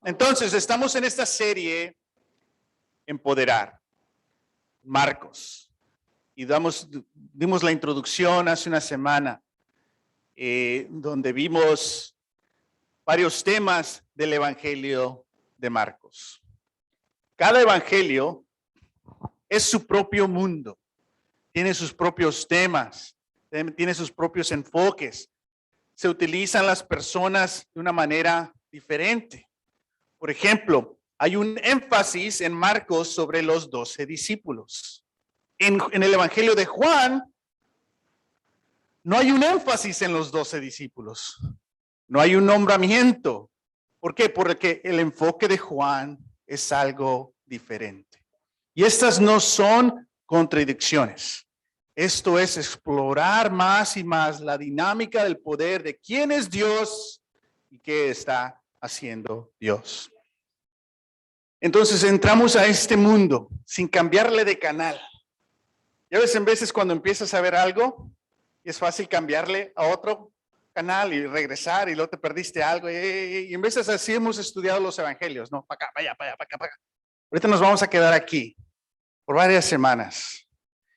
Entonces, estamos en esta serie Empoderar, Marcos, y dimos la introducción hace una semana, donde vimos varios temas del Evangelio de Marcos. Cada evangelio es su propio mundo, tiene sus propios temas, tiene sus propios enfoques. Se utilizan las personas de una manera diferente. Por ejemplo, hay un énfasis en Marcos sobre los 12 discípulos. En el Evangelio de Juan, no hay un énfasis en los 12 discípulos. No hay un nombramiento. ¿Por qué? Porque el enfoque de Juan es algo diferente. Y estas no son contradicciones. Esto es explorar más y más la dinámica del poder de quién es Dios y qué está haciendo Dios. Entonces entramos a este mundo sin cambiarle de canal. Ya ves, en veces cuando empiezas a ver algo, es fácil cambiarle a otro canal y regresar y luego te perdiste algo. Y en veces así hemos estudiado los evangelios, ¿no? Para acá, para allá, para allá, para acá, para acá. Ahorita nos vamos a quedar aquí por varias semanas.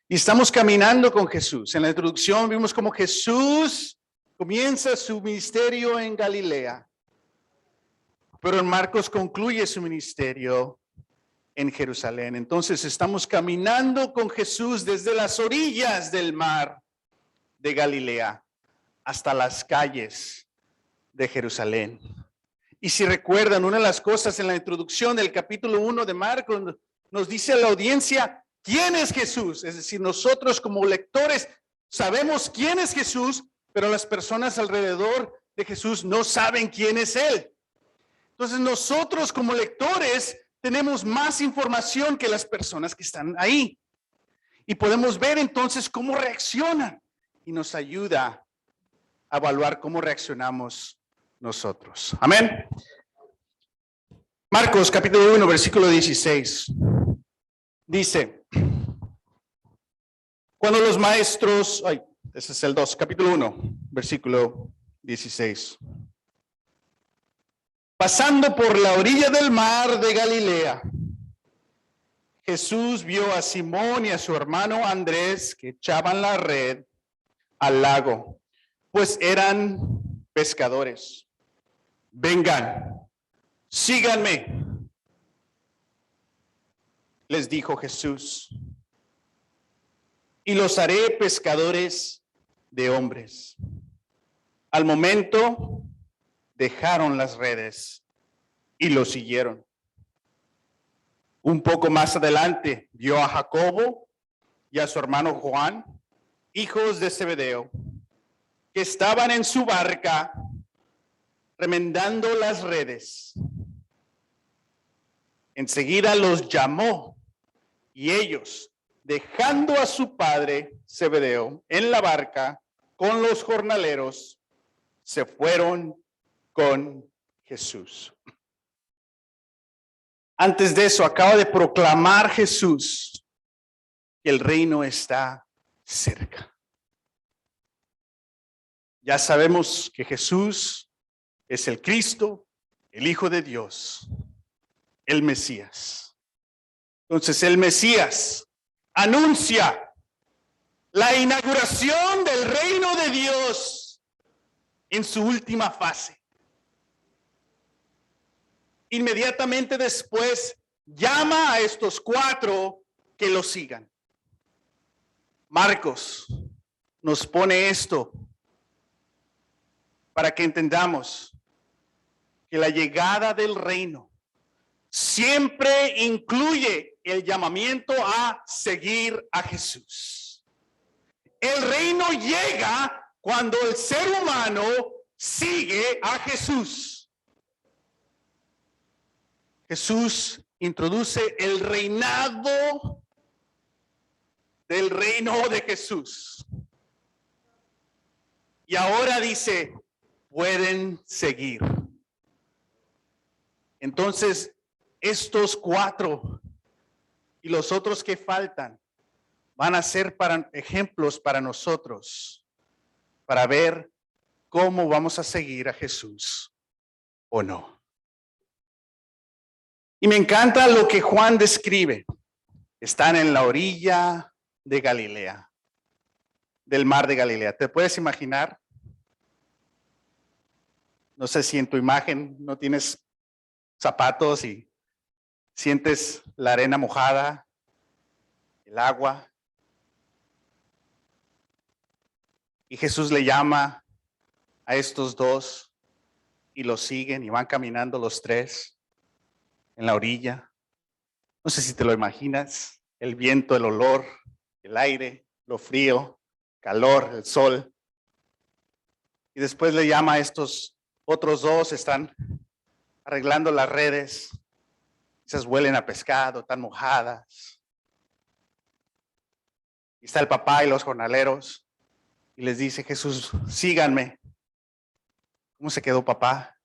Y estamos caminando con Jesús. En la introducción vimos cómo Jesús comienza su ministerio en Galilea. Pero en Marcos concluye su ministerio en Jerusalén. Entonces estamos caminando con Jesús desde las orillas del mar de Galilea hasta las calles de Jerusalén. Y si recuerdan, una de las cosas en la introducción del capítulo 1 de Marcos nos dice a la audiencia, ¿quién es Jesús? Es decir, nosotros como lectores sabemos quién es Jesús, pero las personas alrededor de Jesús no saben quién es Él. Entonces nosotros como lectores tenemos más información que las personas que están ahí. Y podemos ver entonces cómo reaccionan. Y nos ayuda a evaluar cómo reaccionamos nosotros. Amén. Marcos capítulo 1, versículo 16. Dice, cuando los maestros, ese es el 2, capítulo 1, versículo 16. Pasando por la orilla del mar de Galilea, Jesús vio a Simón y a su hermano Andrés que echaban la red al lago, pues eran pescadores. Vengan, síganme, les dijo Jesús, y los haré pescadores de hombres. Al momento dejaron las redes y lo siguieron. Un poco más adelante vio a Jacobo y a su hermano Juan, hijos de Zebedeo, que estaban en su barca remendando las redes. Enseguida los llamó y ellos, dejando a su padre Zebedeo en la barca con los jornaleros, se fueron con Jesús. Antes de eso, acaba de proclamar Jesús que el reino está cerca. Ya sabemos que Jesús es el Cristo, el Hijo de Dios, el Mesías. Entonces el Mesías anuncia la inauguración del reino de Dios en su última fase. Inmediatamente después llama a estos 4 que lo sigan. Marcos nos pone esto para que entendamos que la llegada del reino siempre incluye el llamamiento a seguir a Jesús. El reino llega cuando el ser humano sigue a Jesús. Jesús introduce el reinado del reino de Jesús. Y ahora dice, pueden seguir. Entonces, estos 4 y los otros que faltan van a ser ejemplos para nosotros, para ver cómo vamos a seguir a Jesús o no. Y me encanta lo que Juan describe. Están en la orilla de Galilea, del mar de Galilea. ¿Te puedes imaginar? No sé si en tu imagen no tienes zapatos y sientes la arena mojada, el agua. Y Jesús le llama a estos dos y los siguen y van caminando los tres en la orilla. No sé si te lo imaginas, el viento, el olor, el aire, lo frío, calor, el sol. Y después le llama a estos otros dos, están arreglando las redes. Esas huelen a pescado, están mojadas. Y está el papá y los jornaleros. Y les dice Jesús, síganme. ¿Cómo se quedó papá?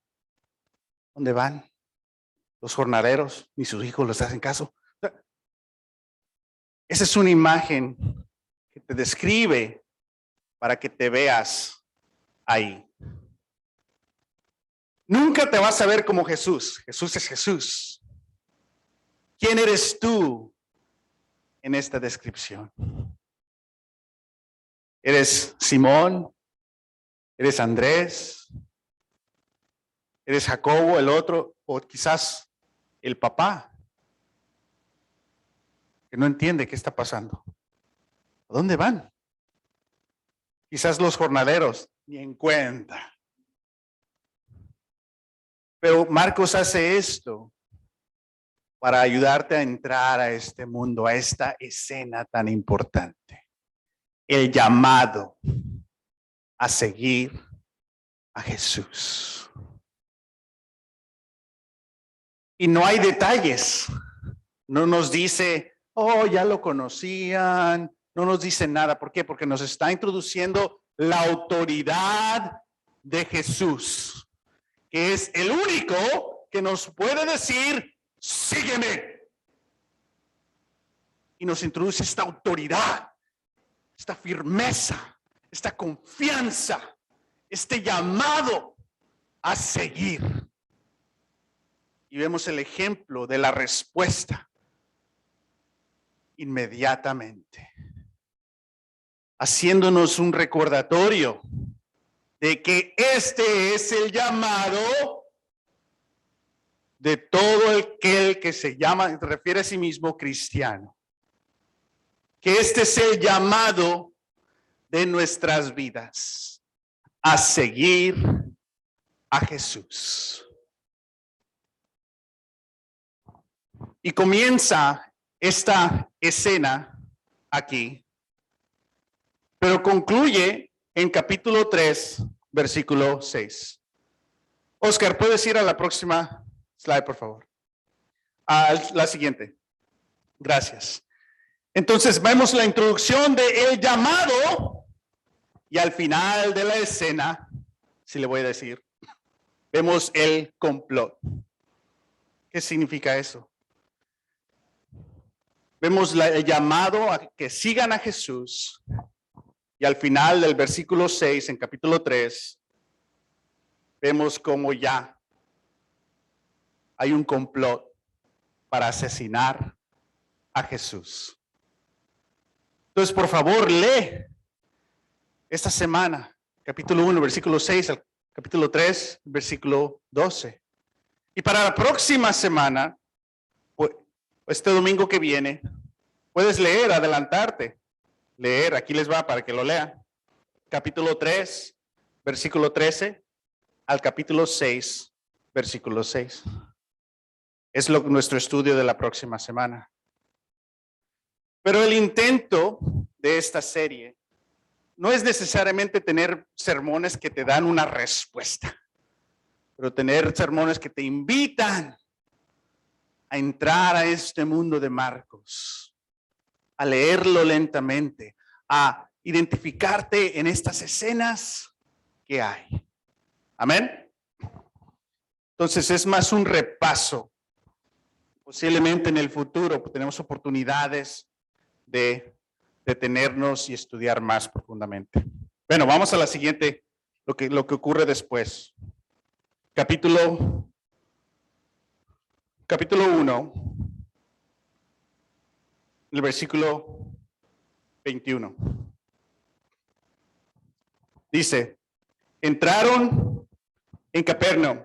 ¿Dónde van? Los jornaleros, ni sus hijos les hacen caso. Esa es una imagen que te describe para que te veas ahí. Nunca te vas a ver como Jesús. Jesús es Jesús. ¿Quién eres tú en esta descripción? ¿Eres Simón? ¿Eres Andrés? ¿Eres Jacobo, el otro? ¿O quizás el papá? Que no entiende qué está pasando. ¿A dónde van? Quizás los jornaleros, ni en cuenta. Pero Marcos hace esto para ayudarte a entrar a este mundo, a esta escena tan importante. El llamado a seguir a Jesús. Y no hay detalles. No nos dice, oh, ya lo conocían. No nos dice nada. ¿Por qué? Porque nos está introduciendo la autoridad de Jesús, que es el único que nos puede decir, sígueme. Y nos introduce esta autoridad, esta firmeza, esta confianza, este llamado a seguir. Y vemos el ejemplo de la respuesta inmediatamente, haciéndonos un recordatorio de que este es el llamado de todo aquel que se llama, se refiere a sí mismo cristiano. Que este es el llamado de nuestras vidas, a seguir a Jesús. Y comienza esta escena aquí, pero concluye en capítulo 3, versículo 6. Oscar, ¿puedes ir a la próxima slide, por favor? A la siguiente. Gracias. Entonces vemos la introducción de el llamado y al final de la escena, si le voy a decir, vemos el complot. ¿Qué significa eso? Vemos el llamado a que sigan a Jesús y al final del versículo 6 en capítulo 3 vemos cómo ya hay un complot para asesinar a Jesús. Entonces, por favor, lee esta semana, capítulo 1, versículo 6, al capítulo 3, versículo 12. Y para la próxima semana, este domingo que viene, puedes leer, adelantarte, leer, aquí les va para que lo lean. Capítulo 3, versículo 13, al capítulo 6, versículo 6. Es nuestro estudio de la próxima semana. Pero el intento de esta serie no es necesariamente tener sermones que te dan una respuesta, pero tener sermones que te invitan a entrar a este mundo de Marcos, a leerlo lentamente, a identificarte en estas escenas que hay. Amén. Entonces es más un repaso. Posiblemente en el futuro tenemos oportunidades de detenernos y estudiar más profundamente. Bueno, vamos a la siguiente, lo que ocurre después. Capítulo capítulo 1, el versículo 21. Dice, entraron en Capernaum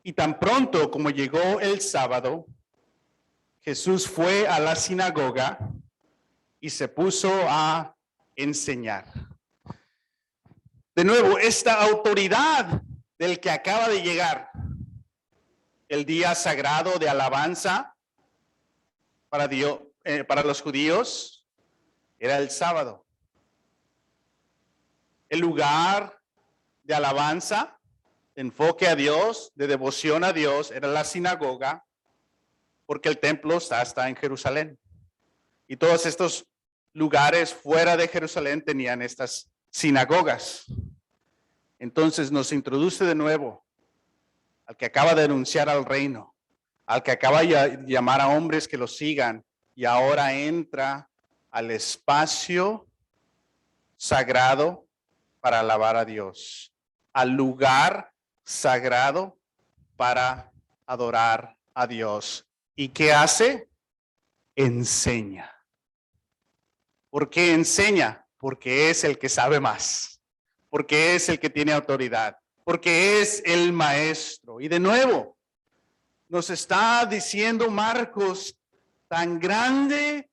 y tan pronto como llegó el sábado, Jesús fue a la sinagoga y se puso a enseñar. De nuevo, esta autoridad del que acaba de llegar, el día sagrado de alabanza para Dios, para los judíos, era el sábado. El lugar de alabanza, de enfoque a Dios, de devoción a Dios, era la sinagoga, porque el templo está en Jerusalén. Y todos estos lugares fuera de Jerusalén tenían estas sinagogas. Entonces nos introduce de nuevo al que acaba de anunciar al reino, al que acaba de llamar a hombres que lo sigan, y ahora entra al espacio sagrado para alabar a Dios, al lugar sagrado para adorar a Dios. ¿Y qué hace? Enseña. ¿Por qué enseña? Porque es el que sabe más, porque es el que tiene autoridad, porque es el maestro. Y de nuevo, nos está diciendo Marcos, tan grande,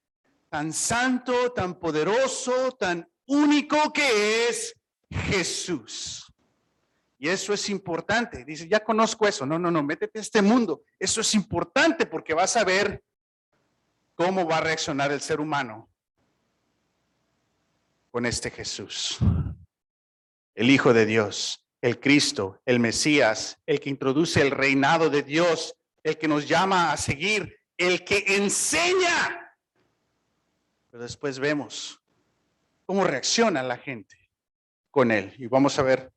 tan santo, tan poderoso, tan único que es Jesús. Y eso es importante. Dice, ya conozco eso. No, métete a este mundo. Eso es importante porque vas a ver cómo va a reaccionar el ser humano con este Jesús. El Hijo de Dios, el Cristo, el Mesías, el que introduce el reinado de Dios, el que nos llama a seguir, el que enseña. Pero después vemos cómo reacciona la gente con él. Y vamos a ver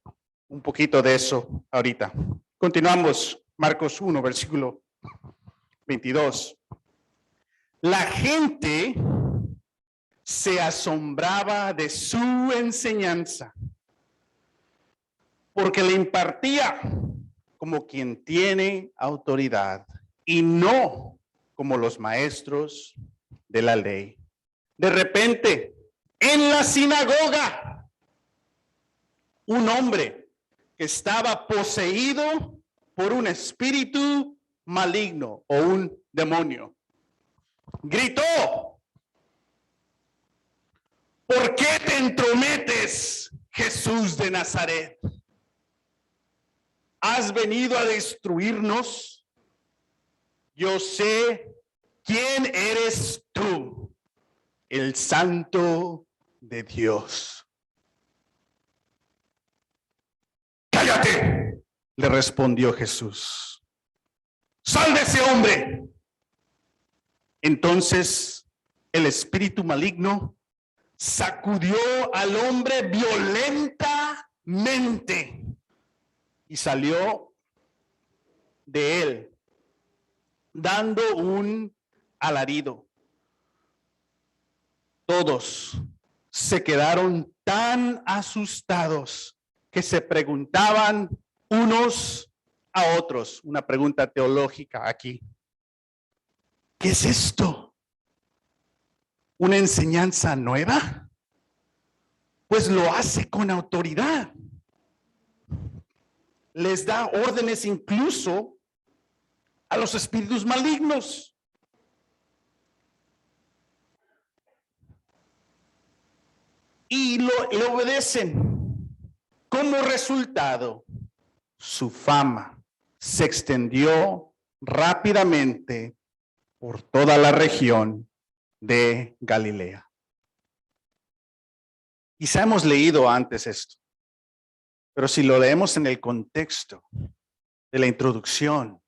un poquito de eso ahorita. Continuamos, Marcos 1, versículo 22. La gente se asombraba de su enseñanza, porque le impartía como quien tiene autoridad y no como los maestros de la ley. De repente, en la sinagoga, un hombre que estaba poseído por un espíritu maligno o un demonio gritó: ¿por qué te entrometes, Jesús de Nazaret? ¿Has venido a destruirnos? Yo sé quién eres tú, el Santo de Dios. ¡Cállate!, le respondió Jesús. ¡Sal de ese hombre! Entonces el espíritu maligno sacudió al hombre violentamente y salió de él, dando un alarido. Todos se quedaron tan asustados que se preguntaban unos a otros, una pregunta teológica aquí: ¿qué es esto? ¿Una enseñanza nueva? Pues lo hace con autoridad. Les da órdenes incluso a los espíritus malignos. Y le obedecen. Como resultado, su fama se extendió rápidamente por toda la región de Galilea. Quizá hemos leído antes esto, pero si lo leemos en el contexto de la introducción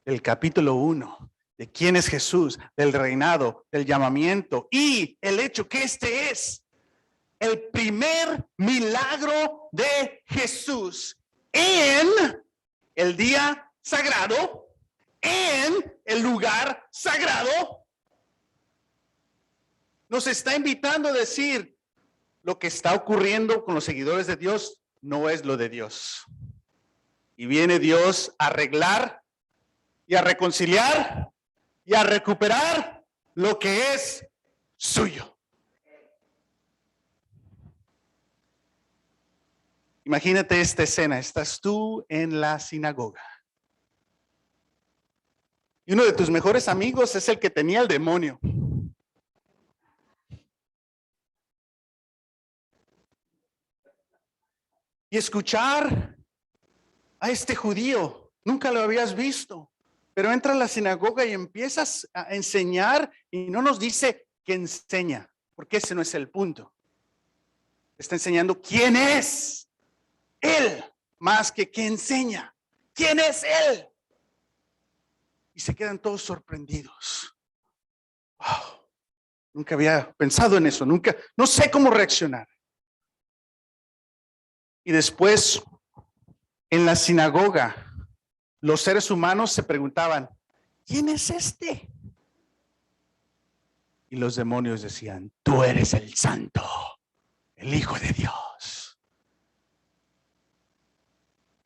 del capítulo 1, de quién es Jesús, del reinado, del llamamiento y el hecho que este es el primer milagro de Jesús en el día sagrado, en el lugar sagrado, nos está invitando a decir: lo que está ocurriendo con los seguidores de Dios no es lo de Dios. Y viene Dios a arreglar y a reconciliar y a recuperar lo que es suyo. Imagínate esta escena, estás tú en la sinagoga. Y uno de tus mejores amigos es el que tenía el demonio. Y escuchar a este judío, nunca lo habías visto, pero entra a la sinagoga y empiezas a enseñar y no nos dice que enseña, porque ese no es el punto. Está enseñando quién es él, más que enseña. ¿Quién es él? Y se quedan todos sorprendidos. Wow, nunca había pensado en eso, no sé cómo reaccionar. Y después, en la sinagoga, los seres humanos se preguntaban, ¿quién es este? Y los demonios decían, tú eres el santo, el Hijo de Dios.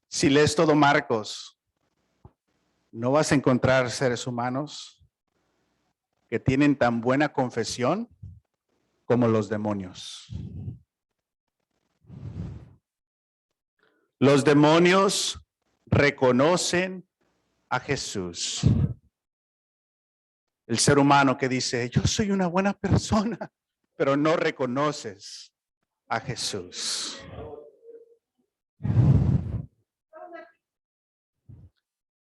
Si lees todo Marcos, no vas a encontrar seres humanos que tienen tan buena confesión como los demonios. Los demonios reconocen a Jesús. El ser humano que dice, yo soy una buena persona, pero no reconoces a Jesús.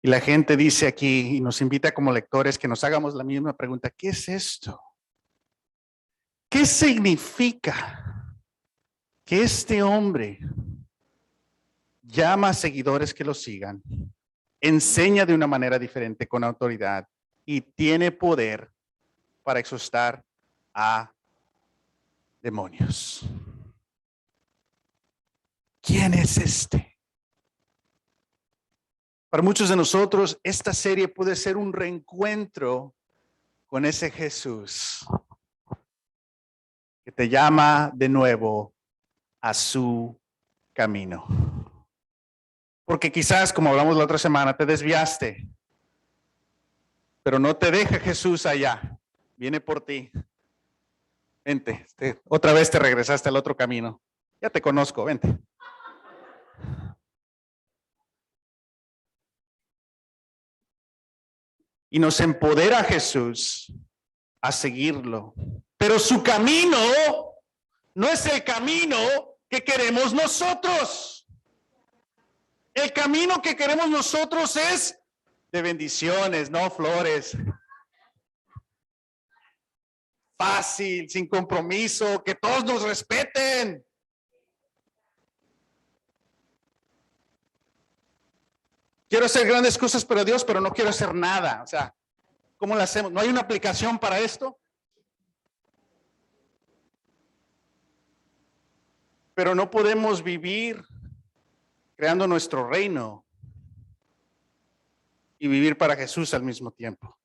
Y la gente dice aquí y nos invita como lectores que nos hagamos la misma pregunta, ¿qué es esto? ¿Qué significa que este hombre llama a seguidores que lo sigan, enseña de una manera diferente con autoridad y tiene poder para exorcizar a demonios? ¿Quién es este? Para muchos de nosotros, esta serie puede ser un reencuentro con ese Jesús que te llama de nuevo a su camino. Porque quizás, como hablamos la otra semana, te desviaste, pero no te deja Jesús allá. Viene por ti. Vente, otra vez te regresaste al otro camino. Ya te conozco, vente. Y nos empodera Jesús a seguirlo. Pero su camino no es el camino que queremos nosotros. El camino que queremos nosotros es de bendiciones, no flores. Fácil, sin compromiso, que todos nos respeten. Quiero hacer grandes cosas para Dios, pero no quiero hacer nada. O sea, ¿cómo lo hacemos? ¿No hay una aplicación para esto? Pero no podemos vivir creando nuestro reino y vivir para Jesús al mismo tiempo.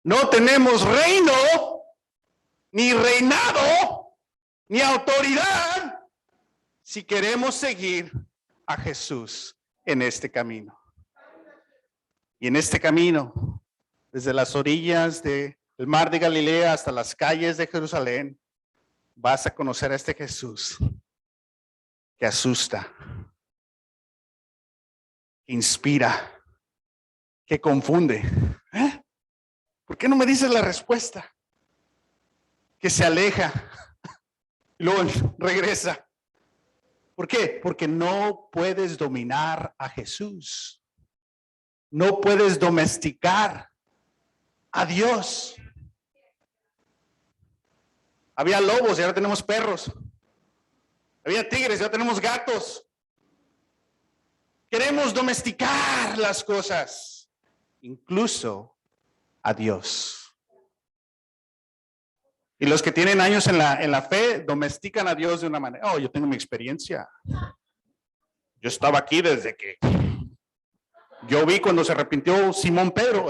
No tenemos reino, ni reinado, ni autoridad si queremos seguir a Jesús en este camino. Y en este camino, desde las orillas del mar de Galilea hasta las calles de Jerusalén, vas a conocer a este Jesús que asusta, que inspira, que confunde. ¿Por qué no me dices la respuesta? Que se aleja y luego regresa. ¿Por qué? Porque no puedes dominar a Jesús. No puedes domesticar a Dios. Había lobos y ahora tenemos perros. Había tigres y ahora tenemos gatos. Queremos domesticar las cosas, incluso a Dios. Y los que tienen años en la fe domestican a Dios de una manera. Oh, yo tengo mi experiencia. Yo estaba aquí desde que yo vi cuando se arrepintió Simón Pedro.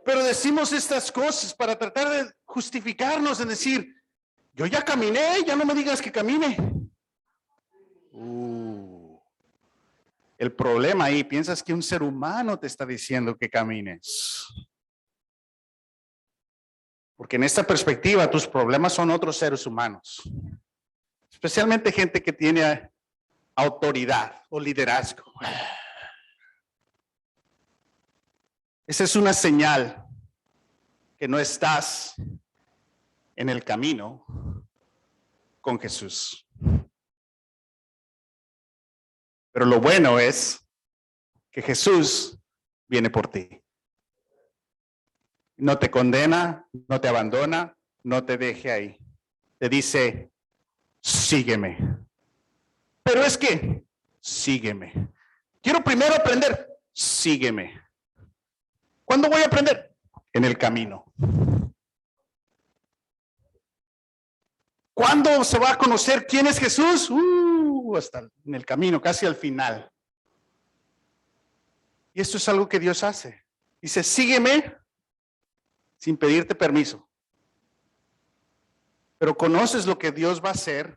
Pero decimos estas cosas para tratar de justificarnos en decir, yo ya caminé, ya no me digas que camine. El problema ahí, piensas que un ser humano te está diciendo que camines. Porque en esta perspectiva tus problemas son otros seres humanos. Especialmente gente que tiene autoridad o liderazgo. Esa es una señal que no estás en el camino con Jesús. Pero lo bueno es que Jesús viene por ti. No te condena, no te abandona, no te deje ahí. Te dice, sígueme. Pero es que, sígueme. Quiero primero aprender, sígueme. ¿Cuándo voy a aprender? En el camino. ¿Cuándo se va a conocer quién es Jesús? Hasta en el camino, casi al final. Y esto es algo que Dios hace. Dice, sígueme sin pedirte permiso. Pero conoces lo que Dios va a hacer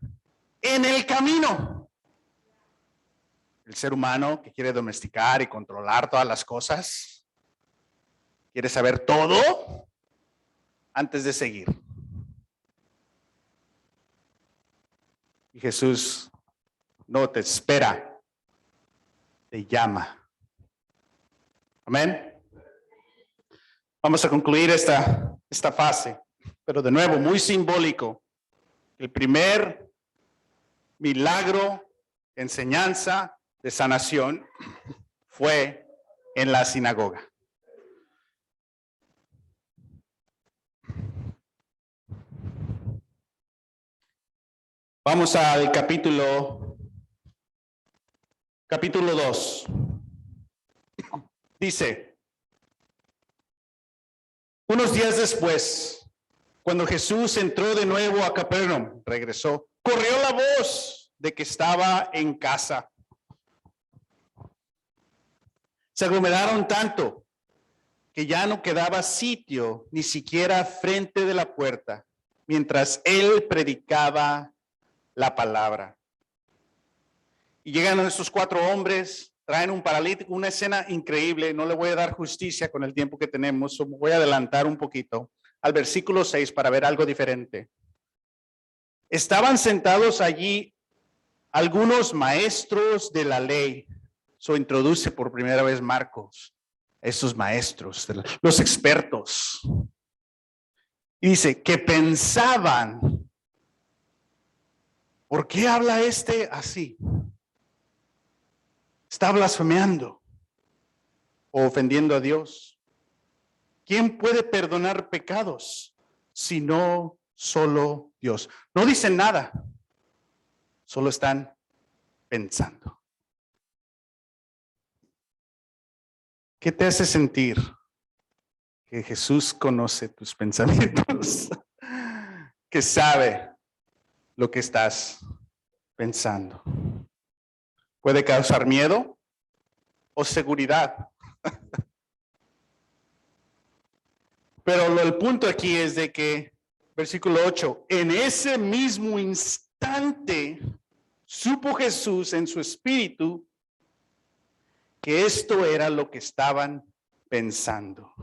en el camino. El ser humano que quiere domesticar y controlar todas las cosas, quiere saber todo antes de seguir. Y Jesús no te espera, te llama. Amén. Vamos a concluir esta fase, pero de nuevo, muy simbólico. El primer milagro, enseñanza de sanación fue en la sinagoga. Vamos al capítulo 2. Dice, unos días después, cuando Jesús entró de nuevo a Capernaum, regresó, corrió la voz de que estaba en casa. Se aglomeraron tanto que ya no quedaba sitio ni siquiera frente de la puerta, mientras él predicaba la palabra. Y llegan estos 4 hombres, traen un paralítico, una escena increíble. No le voy a dar justicia con el tiempo que tenemos, voy a adelantar un poquito al versículo 6 para ver algo diferente. Estaban sentados allí algunos maestros de la ley. Eso introduce por primera vez Marcos, esos maestros, los expertos. Y dice que pensaban, ¿por qué habla este así? Está blasfemando o ofendiendo a Dios. ¿Quién puede perdonar pecados sino solo Dios? No dicen nada, solo están pensando. ¿Qué te hace sentir que Jesús conoce tus pensamientos? Que sabe lo que estás pensando. Puede causar miedo o seguridad. Pero el punto aquí es de que, versículo 8, en ese mismo instante supo Jesús en su espíritu que esto era lo que estaban pensando.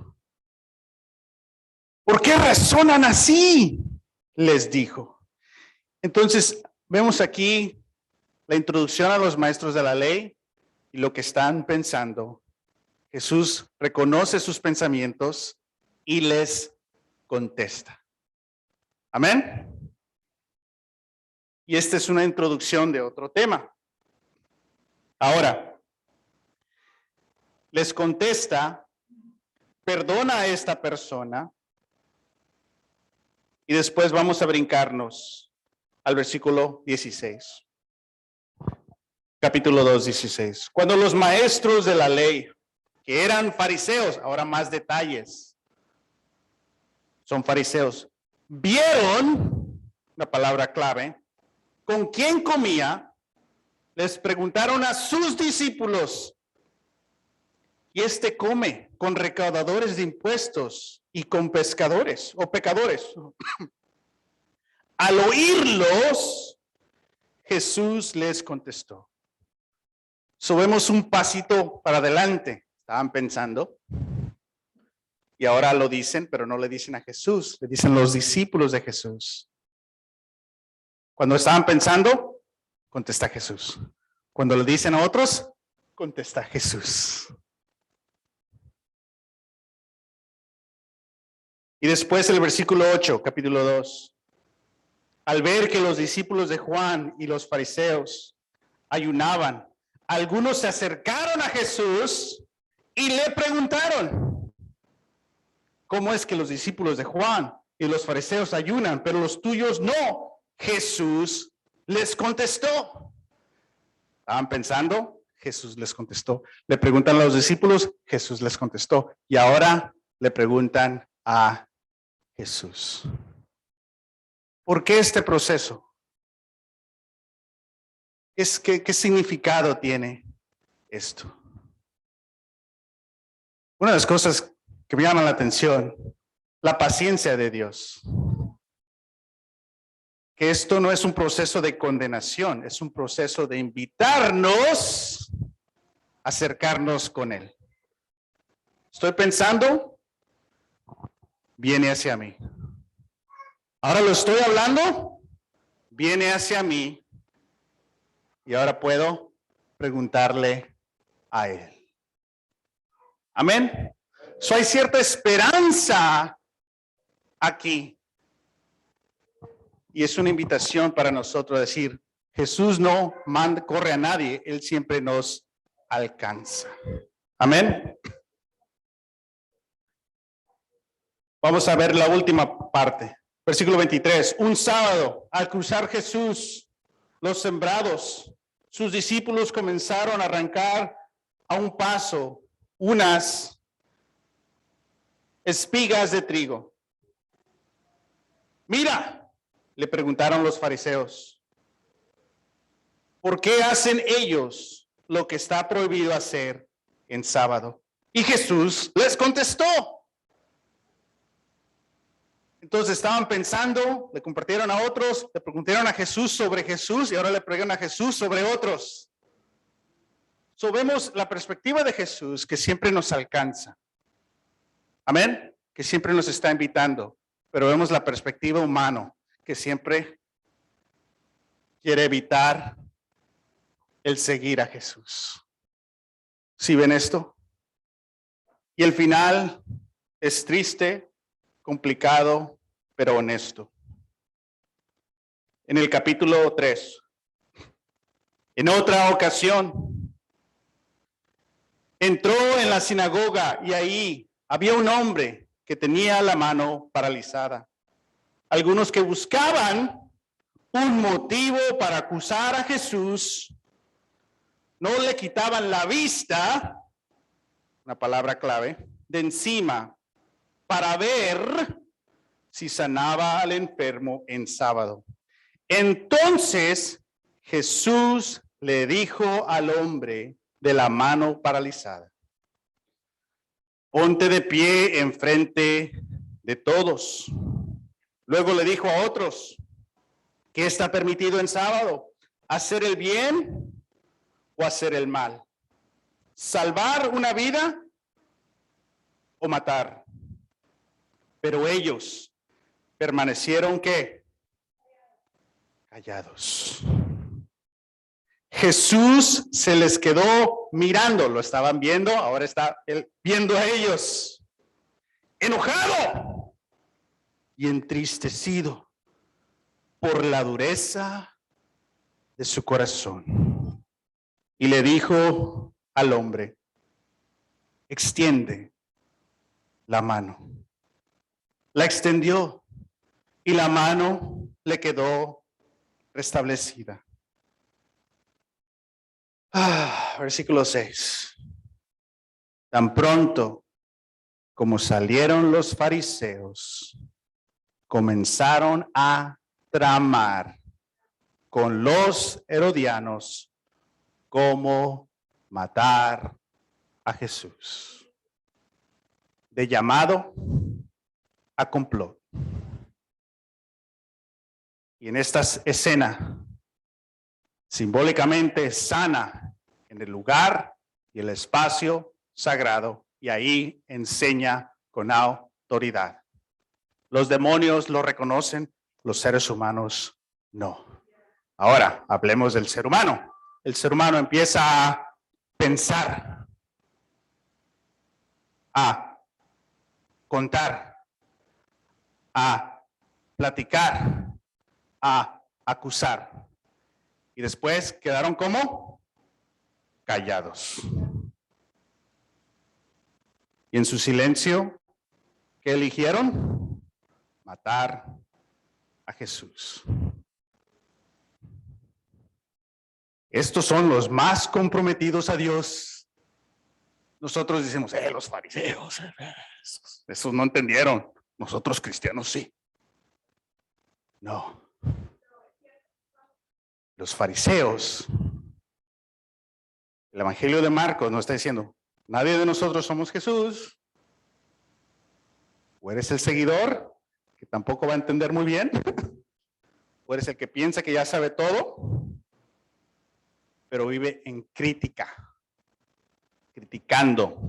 ¿Por qué razonan así? Les dijo. Entonces, vemos aquí la introducción a los maestros de la ley y lo que están pensando. Jesús reconoce sus pensamientos y les contesta. Amén. Y esta es una introducción de otro tema. Ahora, les contesta, perdona a esta persona, y después vamos a brincarnos al versículo 16. Capítulo 2, 16. Cuando los maestros de la ley, que eran fariseos, ahora más detalles, son fariseos, vieron, la palabra clave, con quién comía, les preguntaron a sus discípulos, y este come con recaudadores de impuestos y con pescadores o pecadores. Al oírlos, Jesús les contestó, Subimos un pasito para adelante. Estaban pensando. Y ahora lo dicen, pero no le dicen a Jesús. Le dicen los discípulos de Jesús. Cuando estaban pensando, contesta Jesús. Cuando le dicen a otros, contesta Jesús. Y después el versículo 8, capítulo 2. Al ver que los discípulos de Juan y los fariseos ayunaban, algunos se acercaron a Jesús y le preguntaron, ¿cómo es que los discípulos de Juan y los fariseos ayunan, pero los tuyos no? Jesús les contestó. ¿Estaban pensando? Jesús les contestó. Le preguntan a los discípulos, Jesús les contestó. Y ahora le preguntan a Jesús. ¿Por qué este proceso? ¿Qué significado tiene esto? Una de las cosas que me llama la atención, la paciencia de Dios. Que esto no es un proceso de condenación, es un proceso de invitarnos a acercarnos con Él. Estoy pensando, viene hacia mí. Ahora lo estoy hablando, viene hacia mí. Y ahora puedo preguntarle a Él. Amén. So hay cierta esperanza aquí. Y es una invitación para nosotros a decir, Jesús no corre a nadie, Él siempre nos alcanza. Amén. Vamos a ver la última parte. Versículo 23. Un sábado, al cruzar Jesús los sembrados, sus discípulos comenzaron a arrancar a un paso unas espigas de trigo. Mira, le preguntaron los fariseos, ¿por qué hacen ellos lo que está prohibido hacer en sábado? Y Jesús les contestó. Entonces estaban pensando, le compartieron a otros, le preguntaron a Jesús sobre Jesús y ahora le preguntan a Jesús sobre otros. So vemos la perspectiva de Jesús que siempre nos alcanza. Amén. Que siempre nos está invitando. Pero vemos la perspectiva humana que siempre quiere evitar el seguir a Jesús. ¿Sí ven esto? Y el final es triste, complicado, pero honesto. En el capítulo 3, en otra ocasión, entró en la sinagoga y ahí había un hombre que tenía la mano paralizada. Algunos que buscaban un motivo para acusar a Jesús no le quitaban la vista, una palabra clave, de encima para ver si sanaba al enfermo en sábado. Entonces Jesús le dijo al hombre de la mano paralizada, ponte de pie enfrente de todos. Luego le dijo a otros, ¿qué está permitido en sábado? ¿Hacer el bien o hacer el mal? ¿Salvar una vida o matar? Pero ellos permanecieron, ¿qué? Callados. Jesús se les quedó mirando, lo estaban viendo, ahora está él viendo a ellos, enojado y entristecido por la dureza de su corazón. Y le dijo al hombre, extiende la mano. La extendió y la mano le quedó restablecida. Versículo 6. Tan pronto como salieron los fariseos, comenzaron a tramar con los herodianos cómo matar a Jesús. De llamado a complot. Y en esta escena simbólicamente sana en el lugar y el espacio sagrado, y ahí enseña con autoridad. Los demonios lo reconocen, los seres humanos no. Ahora, hablemos del ser humano. El ser humano empieza a pensar, a contar, a platicar, a acusar. Y después quedaron como callados. Y en su silencio, ¿qué eligieron? Matar a Jesús. Estos son los más comprometidos a Dios. Nosotros decimos, los fariseos, esos no entendieron. Nosotros cristianos sí. No. Los fariseos, el Evangelio de Marcos nos está diciendo, nadie de nosotros somos Jesús. O eres el seguidor, que tampoco va a entender muy bien. O eres el que piensa que ya sabe todo, pero vive en crítica, criticando,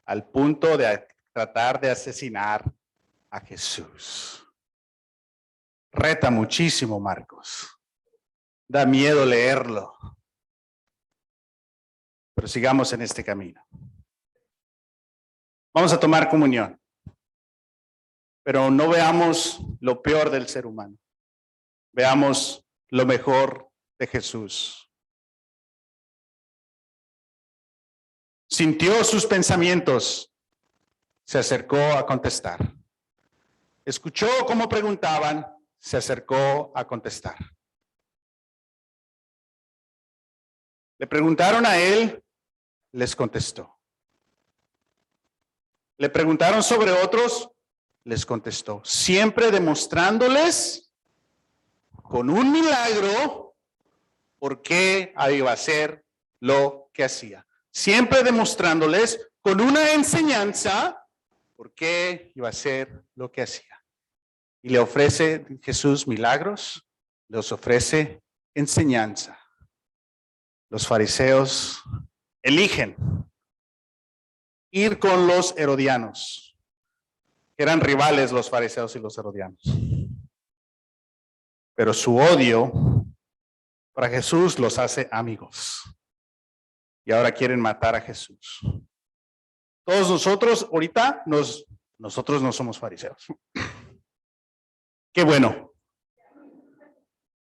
al punto de tratar de asesinar a Jesús. Reta muchísimo Marcos. Da miedo leerlo. Pero sigamos en este camino. Vamos a tomar comunión. Pero no veamos lo peor del ser humano. Veamos lo mejor de Jesús. Sintió sus pensamientos. Se acercó a contestar. Escuchó cómo preguntaban. Se acercó a contestar. Le preguntaron a él, les contestó. Le preguntaron sobre otros, les contestó. Siempre demostrándoles con un milagro por qué iba a hacer lo que hacía. Siempre demostrándoles con una enseñanza por qué iba a hacer lo que hacía. Y le ofrece Jesús milagros, les ofrece enseñanza. Los fariseos eligen ir con los herodianos. Eran rivales los fariseos y los herodianos. Pero su odio para Jesús los hace amigos. Y ahora quieren matar a Jesús. Todos nosotros ahorita, nosotros no somos fariseos. Qué bueno.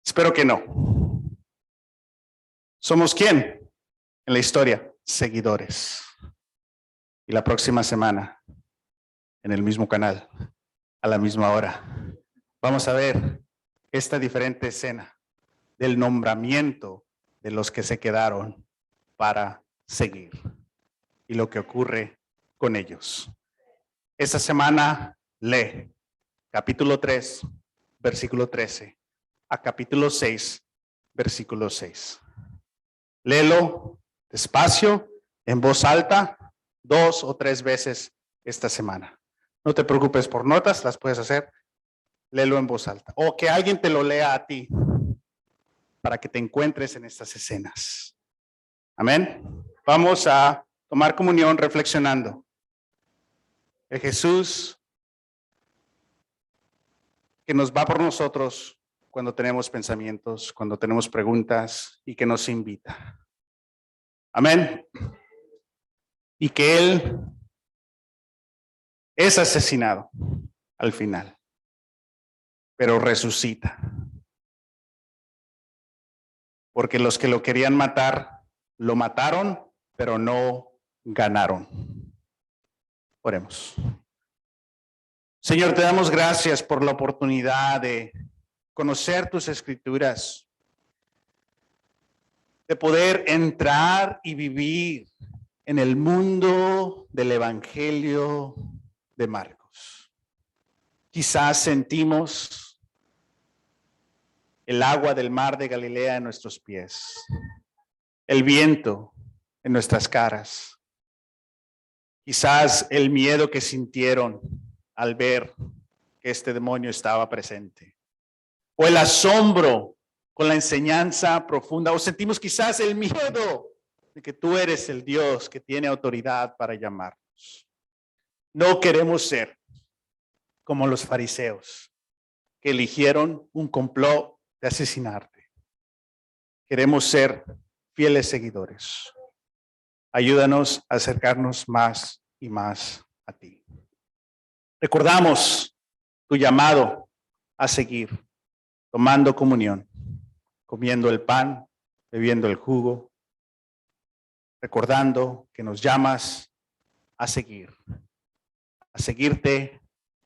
Espero que no. ¿Somos quién? En la historia, seguidores. Y la próxima semana, en el mismo canal, a la misma hora, vamos a ver esta diferente escena del nombramiento de los que se quedaron para seguir y lo que ocurre con ellos. Esta semana lee capítulo 3, versículo 13, a capítulo 6, versículo 6. Léelo despacio, en voz alta, 2 o 3 veces esta semana. No te preocupes por notas, las puedes hacer. Léelo en voz alta. O que alguien te lo lea a ti para que te encuentres en estas escenas. Amén. Vamos a tomar comunión reflexionando. El Jesús que nos va por nosotros cuando tenemos pensamientos, cuando tenemos preguntas y que nos invita. Amén. Y que Él es asesinado al final, pero resucita. Porque los que lo querían matar, lo mataron, pero no ganaron. Oremos. Señor, te damos gracias por la oportunidad de conocer tus escrituras, de poder entrar y vivir en el mundo del Evangelio de Marcos. Quizás sentimos el agua del mar de Galilea en nuestros pies, el viento en nuestras caras, quizás el miedo que sintieron al ver que este demonio estaba presente, o el asombro con la enseñanza profunda, o sentimos quizás el miedo de que tú eres el Dios que tiene autoridad para llamarnos. No queremos ser como los fariseos que eligieron un complot de asesinarte. Queremos ser fieles seguidores. Ayúdanos a acercarnos más y más a ti. Recordamos tu llamado a seguir, tomando comunión, comiendo el pan, bebiendo el jugo, recordando que nos llamas a seguirte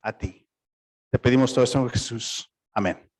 a ti. Te pedimos todo esto en Jesús. Amén.